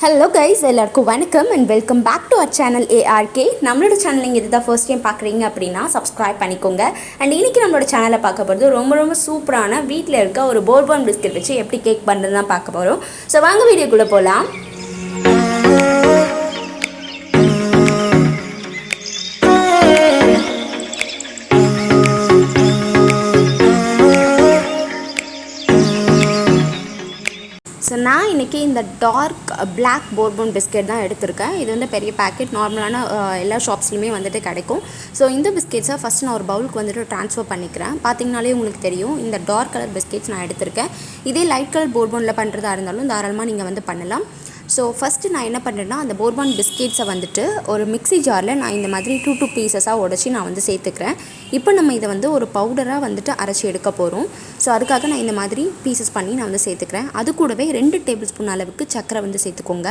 Hello guys, எல்லாருக்கும் வணக்கம் and welcome back to our channel ARK. நம்மளோட சேனல் நீங்கள் இதுதான் ஃபர்ஸ்ட் டைம் பார்க்குறீங்க அப்படின்னா சப்ஸ்கிரைப் பண்ணிக்கோங்க. அண்ட் இன்றைக்கி நம்மளோட சேனலை பார்க்க போகிறது ரொம்ப சூப்பரான வீட்டில் இருக்க ஒரு போர்பான் பிஸ்கெட் வச்சு எப்படி கேக் பண்ணுறது தான் பார்க்க போகிறோம். ஸோ வாங்க வீடியோக்குள்ளே போகலாம். ஸோ நான் இன்றைக்கி இந்த டார்க் பிளாக் போர்பன் பிஸ்கெட் தான் எடுத்திருக்கேன். இது வந்து பெரிய பேக்கெட், நார்மலான எல்லா ஷாப்ஸ்லையுமே வந்துட்டு கிடைக்கும். ஸோ இந்த பிஸ்கெட்ஸை ஃபஸ்ட் நான் ஒரு பவுலுக்கு வந்துட்டு ட்ரான்ஸ்ஃபர் பண்ணிக்கிறேன். பார்த்திங்கனாலே உங்களுக்கு தெரியும், இந்த டார்க் கலர் பிஸ்கெட்ஸ் நான் எடுத்திருக்கேன். இதே லைட் கலர் போர்பனில் பண்ணுறதா இருந்தாலும் தாராளமாக நீங்கள் வந்து பண்ணலாம். ஸோ ஃபஸ்ட்டு நான் என்ன பண்ணுறேன்னா, அந்த போர்பான் பிஸ்கெட்ஸை வந்துட்டு ஒரு மிக்ஸி ஜாரில் நான் இந்த மாதிரி 2 பீசஸாக உடச்சி நான் வந்து சேர்த்துக்கிறேன். இப்போ நம்ம இதை வந்து ஒரு பவுடராக வந்துட்டு அரைச்சி எடுக்க போகிறோம். ஸோ அதுக்காக நான் இந்த மாதிரி பீசஸ் பண்ணி நான் வந்து சேர்த்துக்கிறேன். அது கூடவே 2 டேபிள் ஸ்பூன் அளவுக்கு சர்க்கரை வந்து சேர்த்துக்கோங்க.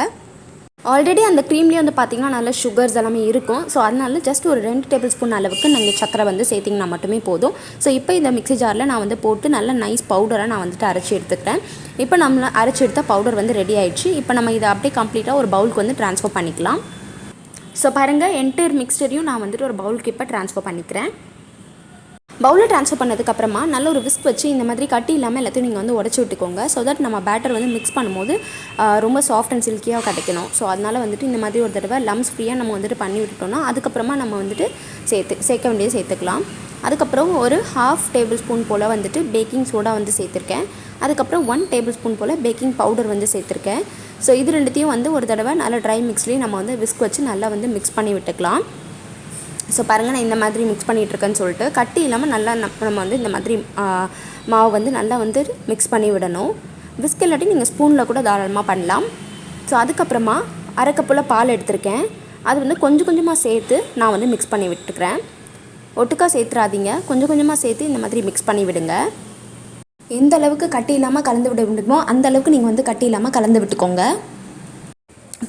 ஆல்ரெடி அந்த க்ரீம்லேயே வந்து பார்த்திங்கன்னா நல்ல சுகர்ஸ் எல்லாமே இருக்கும். ஸோ அதனால ஜஸ்ட் ஒரு 2 டேபிள் ஸ்பூன் அளவுக்கு நீங்கள் சர்க்கரை வந்து சேர்த்திங்கன்னா மட்டுமே போதும். ஸோ இப்போ இந்த மிக்ஸி ஜாரில் நான் வந்து போட்டு நல்ல நைஸ் பவுடராக நான் வந்துட்டு அரைச்சி எடுத்துக்கிறேன். இப்போ நம்மளை அரைச்சி எடுத்த பவுடர் வந்து ரெடி ஆகிடுச்சு. இப்போ நம்ம இதை அப்படியே கம்ப்ளீட்டாக ஒரு பவுலுக்கு வந்து ட்ரான்ஸ்ஃபர் பண்ணிக்கலாம். ஸோ பாருங்கள், என்டையர் மிக்ஸ்டரையும் நான் வந்துட்டு ஒரு பவுலுக்கு இப்போ ட்ரான்ஸ்ஃபர் பண்ணிக்கிறேன். பவுலில் ட்ரான்ஸ்ஃபர் பண்ணதுக்கப்புறமா நல்ல ஒரு விஸ்க் வச்சு இந்த மாதிரி கட்டி இல்லாமல் எல்லாத்தையும் நீங்கள் வந்து உடச்சி விட்டுக்கோங்க. ஸோ தட் நம்ம பேட்டர் வந்து மிக்ஸ் பண்ணும்போது ரொம்ப சாஃப்ட் அண்ட் சில்கியாக கிடைக்கணும். ஸோ அதனால் வந்துட்டு இந்த மாதிரி ஒரு தடவை லம்ஸ் ஃப்ரீயாக நம்ம வந்துட்டு பண்ணி விட்டுட்டோம்னா அதுக்கப்புறமா நம்ம வந்துட்டு சேர்க்க வேண்டியது சேர்த்துக்கலாம். அதுக்கப்புறம் ஒரு 1/2 டேபிள் ஸ்பூன் போல் வந்துட்டு பேக்கிங் சோடா வந்து சேர்த்துருக்கேன். அதுக்கப்புறம் 1 டேபிள் ஸ்பூன் போல் பேக்கிங் பவுடர் வந்து சேர்த்துருக்கேன். ஸோ இது ரெண்டுத்தையும் வந்து ஒரு தடவை நல்லா ட்ரை மிக்ஸ்லேயே நம்ம வந்து விஸ்க் வச்சு நல்லா வந்து மிக்ஸ் பண்ணி விட்டுக்கலாம். ஸோ பாருங்கள், நான் இந்த மாதிரி மிக்ஸ் பண்ணிகிட்ருக்கேன்னு சொல்லிட்டு கட்டி இல்லாமல் நல்லா நம்ம வந்து இந்த மாதிரி மாவு வந்து நல்லா வந்து மிக்ஸ் பண்ணி விடணும். விஸ்க் இல்லாட்டி நீங்கள் ஸ்பூனில் கூட தாராளமாக பண்ணலாம். ஸோ அதுக்கப்புறமா அரை கப்பில் பால் எடுத்திருக்கேன். அது வந்து கொஞ்சமாக சேர்த்து நான் வந்து மிக்ஸ் பண்ணி விட்டுக்கிறேன். ஒட்டுக்கா சேர்த்துறாதீங்க, கொஞ்சமாக சேர்த்து இந்த மாதிரி மிக்ஸ் பண்ணி விடுங்க. எந்த அளவுக்கு கட்டி இல்லாமல் கலந்து விட முடியுமோ அந்த அளவுக்கு நீங்கள் வந்து கட்டி இல்லாமல் கலந்து விட்டுக்கோங்க.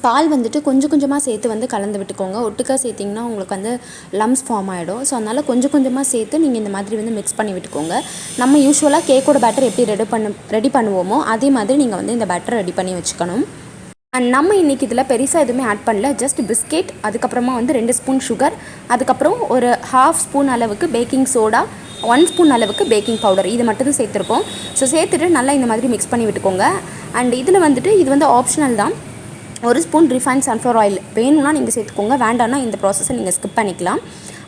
பால் வந்துட்டு கொஞ்சமாக சேர்த்து வந்து கலந்து விட்டுக்கோங்க. ஒட்டுக்கா சேர்த்திங்கன்னா உங்களுக்கு வந்து லம்ஸ் ஃபார்ம் ஆகிடும். ஸோ அதனால் கொஞ்சமாக சேர்த்து நீங்கள் இந்த மாதிரி வந்து மிக்ஸ் பண்ணி விட்டுக்கோங்க. நம்ம யூஸ்வலாக கேக்கோட பேட்டர் எப்படி ரெடி பண்ணுவோமோ அதே மாதிரி நீங்கள் வந்து இந்த பேட்டரை ரெடி பண்ணி வச்சுக்கணும். அண்ட் நம்ம இன்றைக்கி இதில் பெருசாக எதுவுமே ஆட் பண்ணல. ஜஸ்ட் பிஸ்கெட், அதுக்கப்புறமா வந்து 2 ஸ்பூன் சுகர், அதுக்கப்புறம் ஒரு 1/2 ஸ்பூன் அளவுக்கு பேக்கிங் சோடா, 1 ஸ்பூன் அளவுக்கு பேக்கிங் பவுடர், இது மட்டும் தான் சேர்த்துருக்கோம். ஸோ சேர்த்துட்டு நல்லா இந்த மாதிரி மிக்ஸ் பண்ணி விட்டுக்கோங்க. அண்ட் இதில் வந்துட்டு இது வந்து ஆப்ஷனல் தான். 1 ஸ்பூன் ரிஃபைன் சன்ஃப்ளவர் ஆயில் வேணும்னா நீங்கள் சேர்த்துக்கோங்க, வேண்டாம்னா இந்த ப்ராசஸை நீங்கள் ஸ்கிப் பண்ணிக்கலாம்.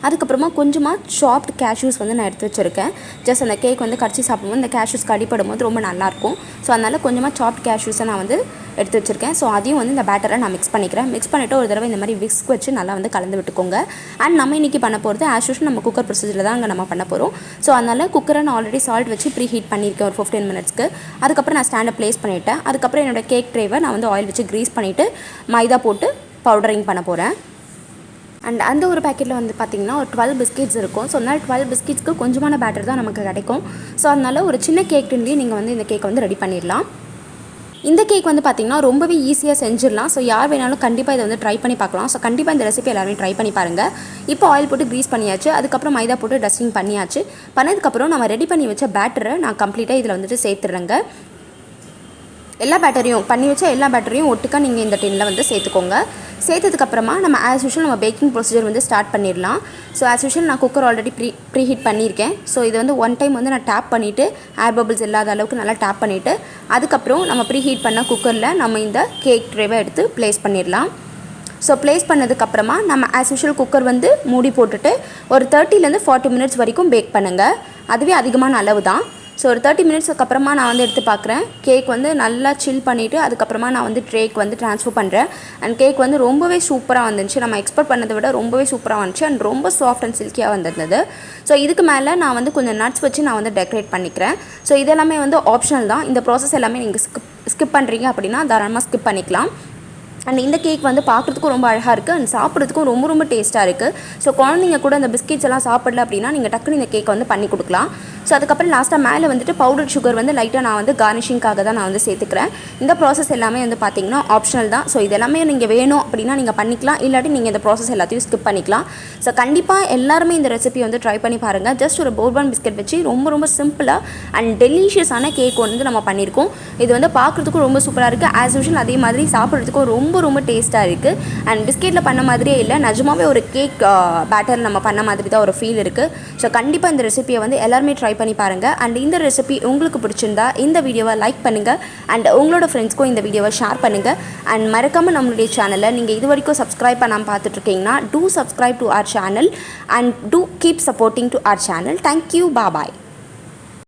அதுக்கப்புறமா கொஞ்சமாக சாப்ட் கேஷ்யூஸ் வந்து நான் எடுத்து வச்சுருக்கேன். ஜஸ்ட் அந்த கேக் வந்து கடிச்சு சாப்பிடும்போது இந்த கேஷ்யூஸ் கடிப்படும் போது ரொம்ப நல்லாயிருக்கும். ஸோ அதனால் கொஞ்சமாக சாப்ட் கேஷ்யூஸை நான் வந்து எடுத்து வச்சுருக்கேன். ஸோ அதையும் வந்து இந்த பேட்டரை நான் மிக்ஸ் பண்ணிக்கிறேன். மிக்ஸ் பண்ணிவிட்டு ஒரு தடவை இந்த மாதிரி விஸ்க் வச்சு நல்லா வந்து கலந்து விட்டுக்கோங்க. அண்ட் நம்ம இன்றைக்கி பண்ண போகிறது ஆஸ் யூஷுவல் நம்ம குக்கர் ப்ரொசீஜரில் தான் அங்கே நம்ம பண்ண போகிறோம். ஸோ அதனால் குக்கரை நான் ஆல்ரெடி சால்ட் வச்சு ப்ரீ ஹீட் பண்ணியிருக்கேன் ஒரு 15 மினிட்ஸ்க்கு. அதுக்கப்புறம் நான் ஸ்டாண்டை ப்ளேஸ் பண்ணிவிட்டேன். அதுக்கப்புறம் என்னோடய கேக் ட்ரேவை நான் வந்து ஆயில் வச்சு க்ரீஸ் பண்ணிவிட்டு மைதா போட்டு பவுடரிங் பண்ண போகிறேன். அண்ட் அந்த ஒரு பேக்கெட்டில் வந்து பார்த்திங்கன்னா ஒரு 12 பிஸ்கெட்ஸ் இருக்கும். ஸோ அதனால் 12 பிஸ்கெட்ஸ்க்கு கொஞ்சமான பேட்டர் தான் நமக்கு கிடைக்கும். ஸோ அதனால் ஒரு சின்ன கேக் டின்லேயே நீங்கள் வந்து இந்த கேக்கை வந்து ரெடி பண்ணிடலாம். இந்த கேக் வந்து பார்த்திங்கன்னா ரொம்பவே ஈஸியாக செஞ்சிடலாம். ஸோ யார் வேணாலும் கண்டிப்பாக இதை வந்து ட்ரை பண்ணி பார்க்கலாம். ஸோ கண்டிப்பாக இந்த ரெசிபி எல்லாருமே ட்ரை பண்ணி பாருங்கள். இப்போ ஆயில் போட்டு க்ரீஸ் பண்ணியாச்சு, அதுக்கப்புறம் மைதா போட்டு டஸ்டிங் பண்ணியாச்சு. பண்ணதுக்கப்புறம் நம்ம ரெடி பண்ணி வச்ச பேட்டரை நான் கம்ப்ளீட்டாக இதில் வந்துட்டு சேர்த்துடுறேங்க. எல்லா பேட்டரியும் ஒட்டுக்கா நீங்கள் இந்த டின்னில் வந்து சேர்த்துக்கோங்க. சேர்த்ததுக்கப்புறமா நம்ம ஆஸ் யூஷுவல் நம்ம பேக்கிங் ப்ரொசீஜர் வந்து ஸ்டார்ட் பண்ணிடலாம். ஸோ ஆஸ் யூஷுவல் நான் குக்கர் ஆல்ரெடி ப்ரீ ஹீட் பண்ணியிருக்கேன். ஸோ இது வந்து 1 டைம் வந்து நான் டேப் பண்ணிவிட்டு ஏர் பபிள்ஸ் இல்லாத அளவுக்கு நல்லா டேப் பண்ணிவிட்டு அதுக்கப்புறம் நம்ம ப்ரீ ஹீட் பண்ண குக்கரில் நம்ம இந்த கேக் ட்ரேவை எடுத்து ப்ளேஸ் பண்ணிடலாம். ஸோ ப்ளேஸ் பண்ணதுக்கப்புறமா நம்ம ஆஸ் யூஷுவல் குக்கர் வந்து மூடி போட்டுட்டு ஒரு 30 to 40 மினிட்ஸ் வரைக்கும் பேக் பண்ணுங்கள். அதுவே அதிகமான அளவு தான். ஸோ ஒரு 30 மினிட்ஸ்க்கு அப்புறமா நான் வந்து எடுத்து பார்க்குறேன். கேக் வந்து நல்லா சில் பண்ணிவிட்டு அதுக்கப்புறமா நான் வந்து ட்ரேக்கு வந்து ட்ரான்ஸ்ஃபர் பண்ணுறேன். அண்ட் கேக் வந்து ரொம்பவே சூப்பராக வந்துச்சு. நம்ம எக்ஸ்பெக்ட் பண்ணதை விட ரொம்பவே சூப்பராக வந்துச்சு. அண்ட் ரொம்ப சாஃப்ட் அண்ட் சில்கியாக வந்திருந்தது. ஸோ இதுக்கு மேலே நான் வந்து கொஞ்சம் நட்ஸ் வச்சு நான் வந்து டெக்கரேட் பண்ணிக்கிறேன். ஸோ இதெல்லாமே வந்து ஆப்ஷனல் தான். இந்த ப்ராசஸ் எல்லாமே நீங்கள் ஸ்கிப் பண்ணுறீங்க அப்படின்னா தாராளமாக ஸ்கிப் பண்ணிக்கலாம். அண்ட் இந்த கேக் வந்து பார்க்குறதுக்கும் ரொம்ப அழகாக இருக்குது அண்ட் சாப்பிட்றதுக்கும் ரொம்ப டேஸ்ட்டாக இருக்குது. ஸோ குழந்தைங்க கூட இந்த பிஸ்கெட்ஸ் எல்லாம் சாப்பிடல அப்படின்னா நீங்கள் டக்குன்னு இந்த கேக்கை வந்து பண்ணி கொடுக்கலாம். ஸோ அதுக்கப்புறம் லாஸ்ட்டாக மேலே வந்துட்டு பவுடர் சுகர் வந்து லைட்டாக நான் வந்து கார்னிஷிங்காக தான் நான் வந்து சேர்த்துக்கிறேன். இந்த ப்ராசஸ் எல்லாமே வந்து பார்த்திங்கன்னா ஆப்ஷனல் தான். ஸோ இதெல்லாமே நீங்கள் வேணும் அப்படின்னா நீங்கள் பண்ணிக்கலாம், இல்லாட்டி நீங்கள் இந்த ப்ராசஸ் எல்லாத்தையும் ஸ்கிப் பண்ணிக்கலாம். ஸோ கண்டிப்பாக எல்லாருமே இந்த ரெசிபி வந்து ட்ரை பண்ணி பாருங்கள். ஜஸ்ட் ஒரு போர்பன் பிஸ்கெட் வச்சு ரொம்ப ரொம்ப சிம்பிளாக அண்ட் டெலிஷியஸான கேக் வந்து நம்ம பண்ணியிருக்கோம். இது வந்து பார்க்குறதுக்கும் ரொம்ப சூப்பராக இருக்குது. ஆஸ் யூஷுவல் அதே மாதிரி சாப்பிட்றதுக்கும் ரொம்ப ரொம்ப டேஸ்ட்டாக இருக்குது. அண்ட் பிஸ்கெட்டில் பண்ண மாதிரியே இல்லை, நிஜமாவே ஒரு கேக் பேட்டர் நம்ம பண்ண மாதிரி தான் ஒரு ஃபீல் இருக்குது. ஸோ கண்டிப்பாக இந்த ரெசிபியை வந்து எல்லாருமே ட்ரை பண்ணி பாருங்கள். அண்ட் இந்த ரெசிபி உங்களுக்கு பிடிச்சிருந்தா இந்த வீடியோவை லைக் பண்ணுங்கள் அண்ட் உங்களோட ஃப்ரெண்ட்ஸ்க்கும் இந்த வீடியோவை ஷேர் பண்ணுங்கள். அண்ட் மறக்காமல் நம்மளுடைய சேனலை நீங்கள் இது வரைக்கும் சப்ஸ்கிரைப் பண்ணாமல் பார்த்துட்ருக்கீங்கன்னா do subscribe to our channel and do keep supporting to our channel. Thank you. Bye bye.